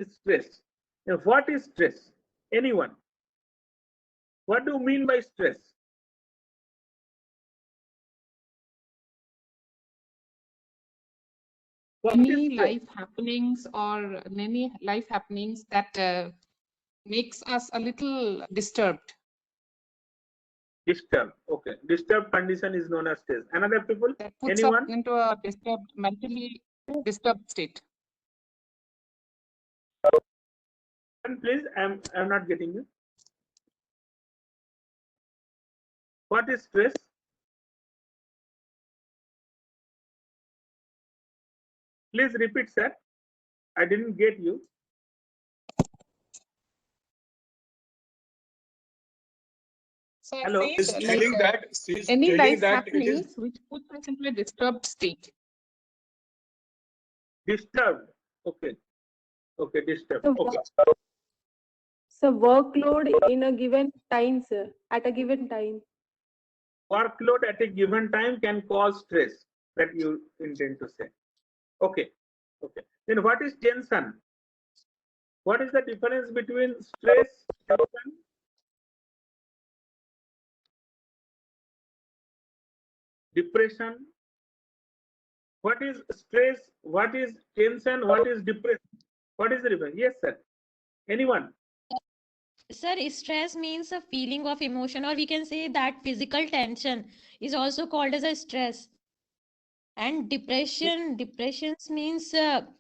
Stress. Now, what is stress? Anyone? What do you mean by stress? What is Many stress? life happenings or many life happenings that makes us a little disturbed. Disturbed. Okay. Disturbed condition is known as stress. Another people? That puts us Anyone? into a disturbed, mentally disturbed state. Please, I'm not getting you. What is stress? Please repeat, sir. I didn't get you. So I Hello. said, any life happenings which puts us into a disturbed state. Disturbed. Okay. Okay, disturbed. Okay. So workload in a given time, sir, at a given time. Workload at a given time can cause stress, that you intend to say. Okay. Okay. Then what is tension? What is the difference between stress, tension? Depression? What is stress? What is tension? What is depression? What is the difference? Yes, sir. Anyone? Sir, stress means a feeling of emotion, or we can say that physical tension is also called as a stress. And depressions means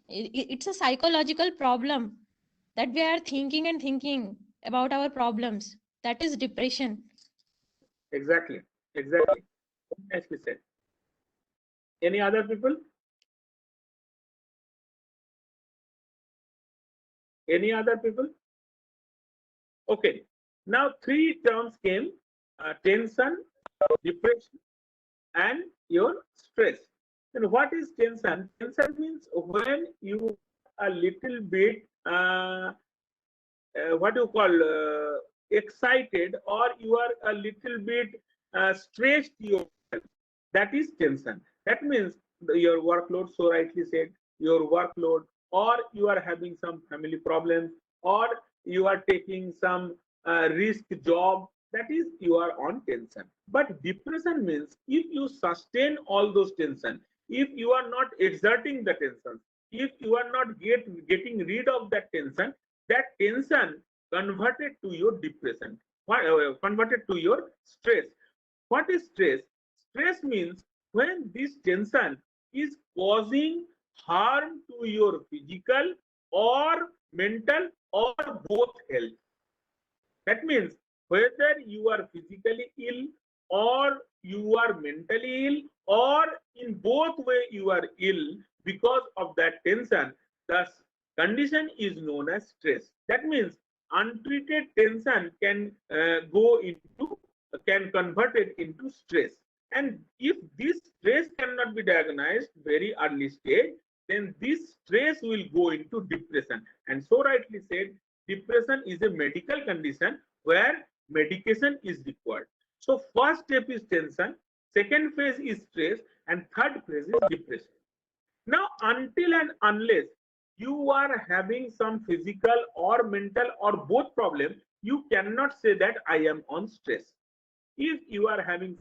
it's a psychological problem that we are thinking and thinking about our problems. That is depression. Exactly. Exactly. Nicely said. Any other people? Any other people? Okay. Now three terms came: tension, depression, and your stress. And what is tension? Tension means when you a little bit what do you call excited, or you are a little bit stressed yourself. That is tension. That means your workload, so rightly said, your workload, or you are having some family problems, or you are taking some risk job. That is, you are on tension. But depression means if you sustain all those tension, if you are not exerting the tension, if you are not getting rid of that tension converted to your depression, converted to your stress. What is stress? Stress means when this tension is causing harm to your physical or mental or both health. That means whether you are physically ill or you are mentally ill, or in both way you are ill because of that tension, the condition is known as stress. That means untreated tension can convert it into stress. And if this stress cannot be diagnosed very early stage, then this stress will go into depression. And so rightly said, depression is a medical condition where medication is required. So first step is tension, second phase is stress, and third phase is depression. Now, until and unless you are having some physical or mental or both problem, you cannot say that I am on stress. If you are having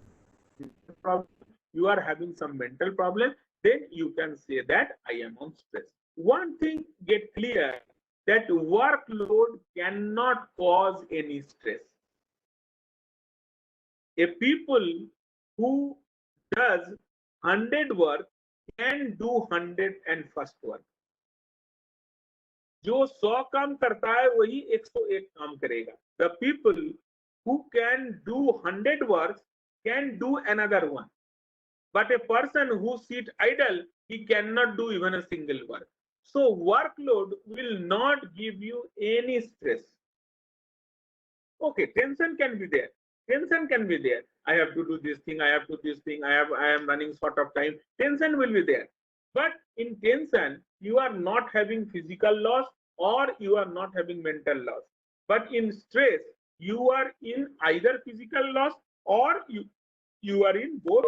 problem, you are having some mental problem, then you can say that I am on stress. One thing get clear, that workload cannot cause any stress. A people who does 100 work can do 101st work. जो 100 काम करता है वही 101 काम करेगा. The people who can do 100 works can do another one. But a person who sit idle, he cannot do even a single work. So workload will not give you any stress. Okay, tension can be there. Tension can be there. I have to do this thing, I have to do this thing, I am running short of time. Tension will be there. But in tension, you are not having physical loss or you are not having mental loss. But in stress, you are in either physical loss or you are in both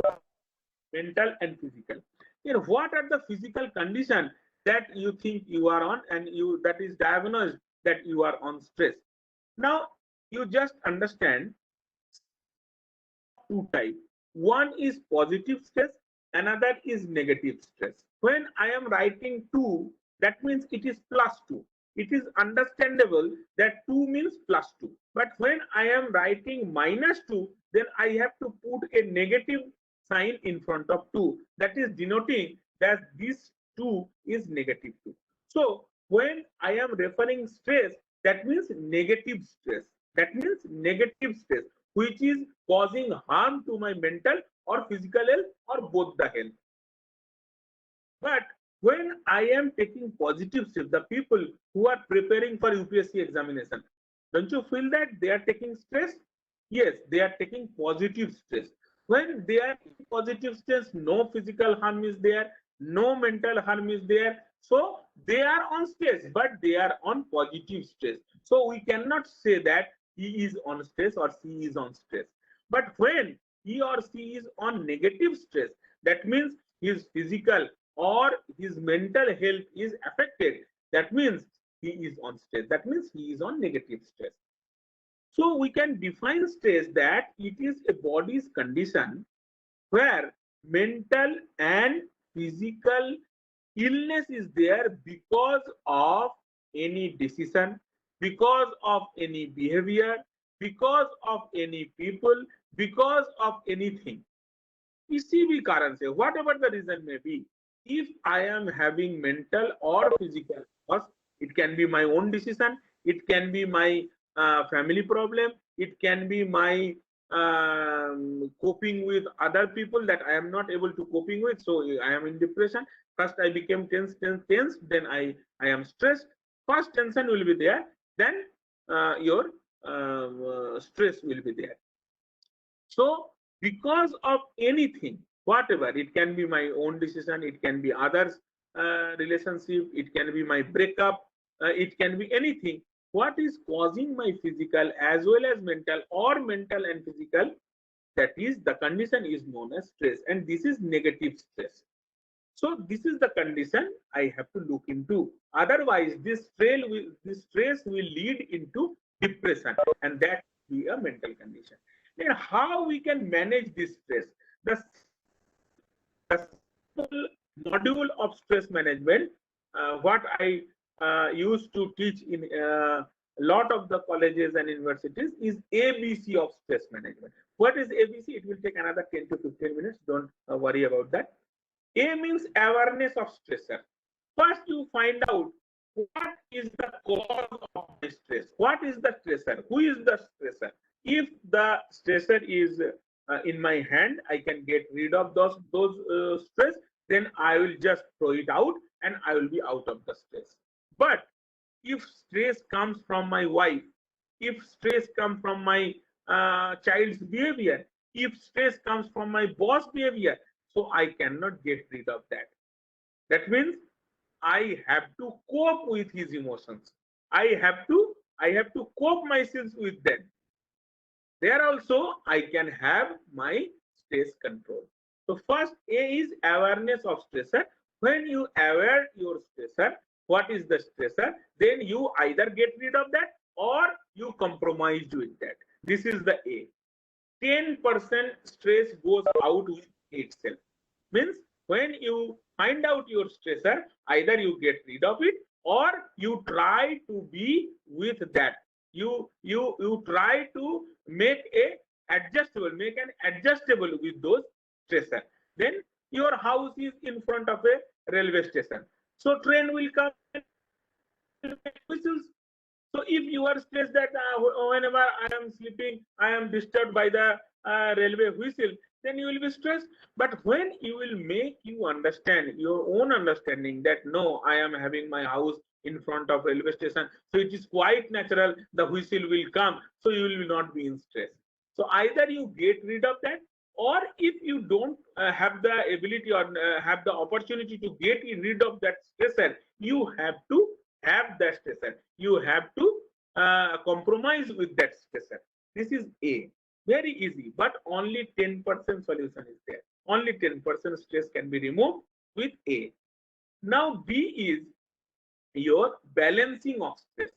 mental and physical. You know, what are the physical conditions that you think you are on, and you that is diagnosed that you are on stress. Now you just understand two types. One is positive stress, another is negative stress. When I am writing 2, that means it is plus 2. It is understandable that 2 means plus 2. But when I am writing minus 2, then I have to put a negative sign in front of 2. That is denoting that this 2 is negative 2. So when I am referring stress, that means negative stress. That means negative stress, which is causing harm to my mental or physical health or both the health. But when I am taking positive steps, the people who are preparing for UPSC examination, don't you feel that they are taking stress? Yes, they are taking positive stress. When they are taking positive stress, no physical harm is there, no mental harm is there. So they are on stress, but they are on positive stress. So we cannot say that he is on stress or she is on stress. But when he or she is on negative stress, that means his physical or his mental health is affected. That means he is on stress. That means he is on negative stress. So we can define stress that it is a body's condition where mental and physical illness is there because of any decision, because of any behavior, because of any people, because of anything. किसी भी कारण से, whatever the reason may be, if I am having mental or physical cause, it can be my own decision, it can be my family problem, it can be my coping with other people that I am not able to coping with, so I am in depression. First I became tense, then I am stressed. First tension will be there, then your stress will be there. So because of anything, whatever, it can be my own decision, it can be others relationship, it can be my breakup, it can be anything. What is causing my physical as well as mental, or mental and physical, that is the condition is known as stress, and this is negative stress. So this is the condition I have to look into. Otherwise, this stress will lead into depression, and that will be a mental condition. Then how we can manage this stress? The simple module of stress management, what I used to teach in a lot of the colleges and universities, is ABC of stress management. What is ABC? It will take another 10 to 15 minutes. Don't worry about that. A means awareness of stressor. First, you find out what is the cause of the stress. What is the stressor? Who is the stressor? If the stressor is in my hand, I can get rid of those stress. Then I will just throw it out, and I will be out of the stress. But if stress comes from my wife, if stress comes from my child's behavior, if stress comes from my boss behavior, so I cannot get rid of that. That means I have to cope with his emotions. I have to cope myself with them. There also I can have my stress control. So first, A is awareness of stressor. When you aware your stressor, what is the stressor, then you either get rid of that or you compromise with that. This is the A. 10% stress goes out with itself. Means when you find out your stressor, either you get rid of it or you try to be with that. You try to make an adjustable with those stressor. Then your house is in front of a railway station, so train will come whistles. So if you are stressed that whenever I am sleeping, I am disturbed by the railway whistle, then you will be stressed. But when you will make you understand your own understanding that no, I am having my house in front of railway station, so it is quite natural the whistle will come, so you will not be in stress. So either you get rid of that, or if you don't have the ability or have the opportunity to get rid of that stressor, you have to have that stressor. You have to compromise with that stressor. This is A. Very easy, but only 10% solution is there. Only 10% stress can be removed with A. Now B is your balancing of stress.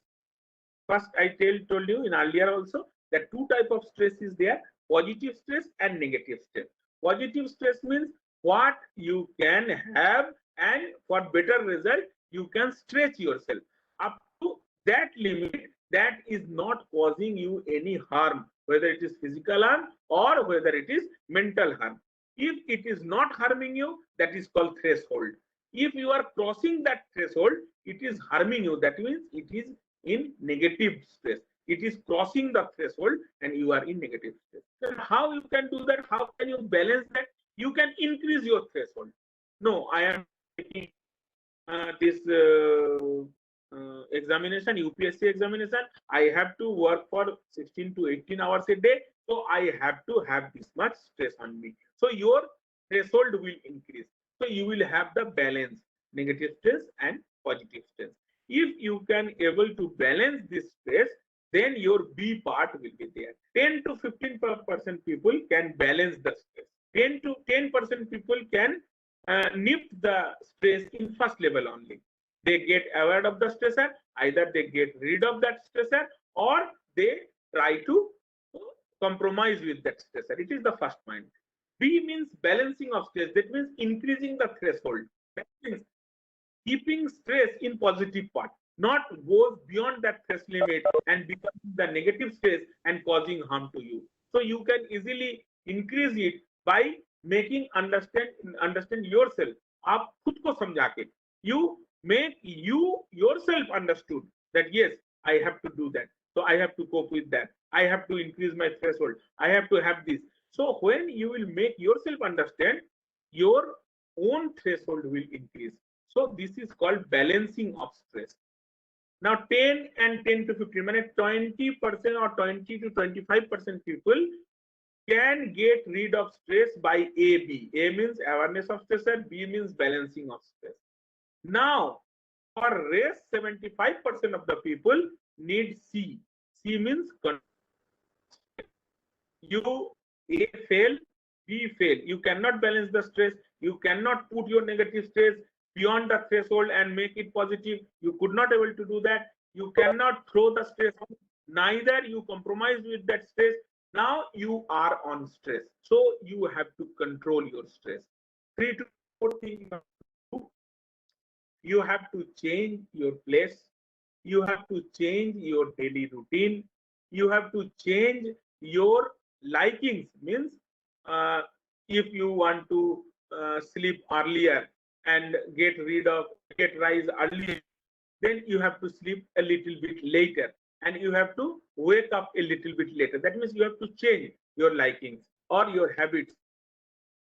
First, I told you in earlier also that two type of stress is there: positive stress and negative stress. Positive stress means what you can have, and for better result you can stretch yourself up to that limit that is not causing you any harm, whether it is physical harm or whether it is mental harm. If it is not harming you, that is called threshold. If you are crossing that threshold, it is harming you. That means it is in negative stress. It is crossing the threshold and you are in negative stress. Then how you can do that? How can you balance that? You can increase your threshold. No, I am taking this examination, UPSC examination. I have to work for 16 to 18 hours a day. So I have to have this much stress on me. So your threshold will increase. So you will have the balance, negative stress and positive stress. If you can able to balance this stress, then your B part will be there. 10 to 15% people can balance the stress. 10% people can nip the stress in first level only. They get aware of the stressor, either they get rid of that stressor or they try to compromise with that stressor. It is the first point. B means balancing of stress. That means increasing the threshold. That means keeping stress in positive part, not goes beyond that stress limit and becomes the negative stress and causing harm to you. So you can easily increase it by making understand yourself. आप खुद को समझा के you make you yourself understood that yes, I have to do that. So I have to cope with that. I have to increase my threshold. I have to have this. So when you will make yourself understand, your own threshold will increase. So this is called balancing of stress. Now 10 and 10 to 15, 20% or 20 to 25% people can get rid of stress by AB. A means awareness of stress and B means balancing of stress. Now for rest 75% of the people need C. C means you A fail, B fail. You cannot balance the stress. You cannot put your negative stress beyond the threshold and make it positive. You could not able to do that. You cannot throw the stress. Neither you compromise with that stress. Now you are on stress. So you have to control your stress. 3 to 4 things you have to change your place. You have to change your daily routine. You have to change your likings. Means if you want to sleep earlier and get rise early, then you have to sleep a little bit later and you have to wake up a little bit later. That means you have to change your likings or your habits.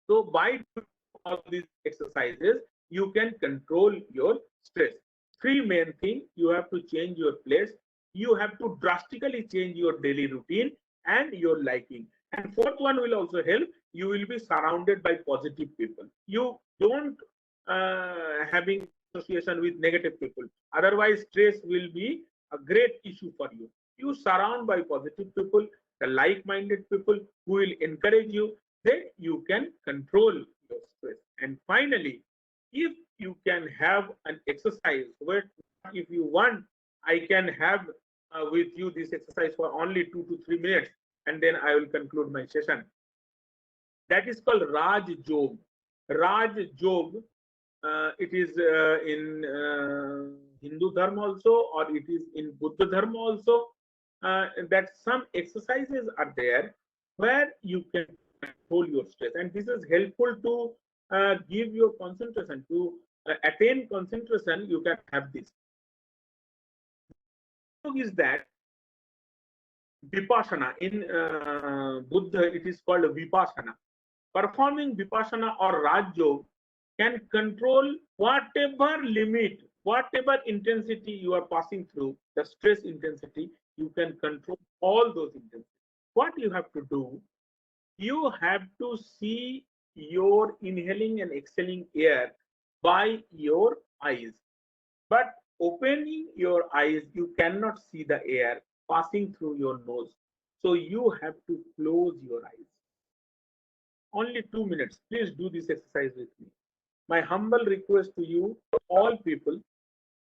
So by doing all these exercises, you can control your stress. Three main things: you have to change your place, you have to drastically change your daily routine and your liking. And fourth one will also help. You will be surrounded by positive people. You don't having association with negative people. Otherwise, stress will be a great issue for you. You surround by positive people, the like-minded people who will encourage you. Then you can control your stress. And finally, if you can have an exercise where, if you want, I can have with you this exercise for only 2 to 3 minutes, and then I will conclude my session. That is called Raj Jog. Raj Jog, it is in Hindu Dharma also, or it is in Buddha Dharma also. That some exercises are there where you can control your stress, and this is helpful to give your concentration. To attain concentration, you can have this. Is that Vipassana? In Buddha, it is called Vipassana. Performing Vipassana or Raj Yoga can control whatever limit, whatever intensity you are passing through, the stress intensity, you can control all those intensities. What you have to do, you have to see your inhaling and exhaling air by your eyes. But opening your eyes, you cannot see the air passing through your nose. So you have to close your eyes. Only 2 minutes. Please do this exercise with me. My humble request to you, all people,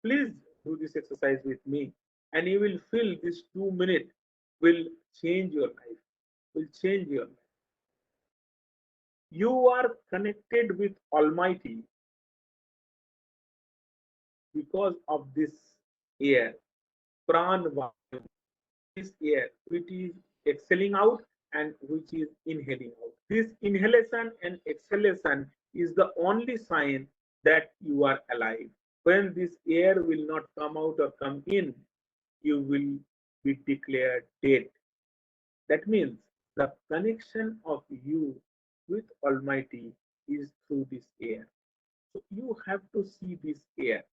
please do this exercise with me, and you will feel this 2 minutes will change your life, will change your life. You are connected with Almighty because of this air, pran vayu, this air which is exhaling out and which is inhaling out. This inhalation and exhalation is the only sign that you are alive. When this air will not come out or come in, you will be declared dead. That means the connection of you with Almighty is through this air. So you have to see this air.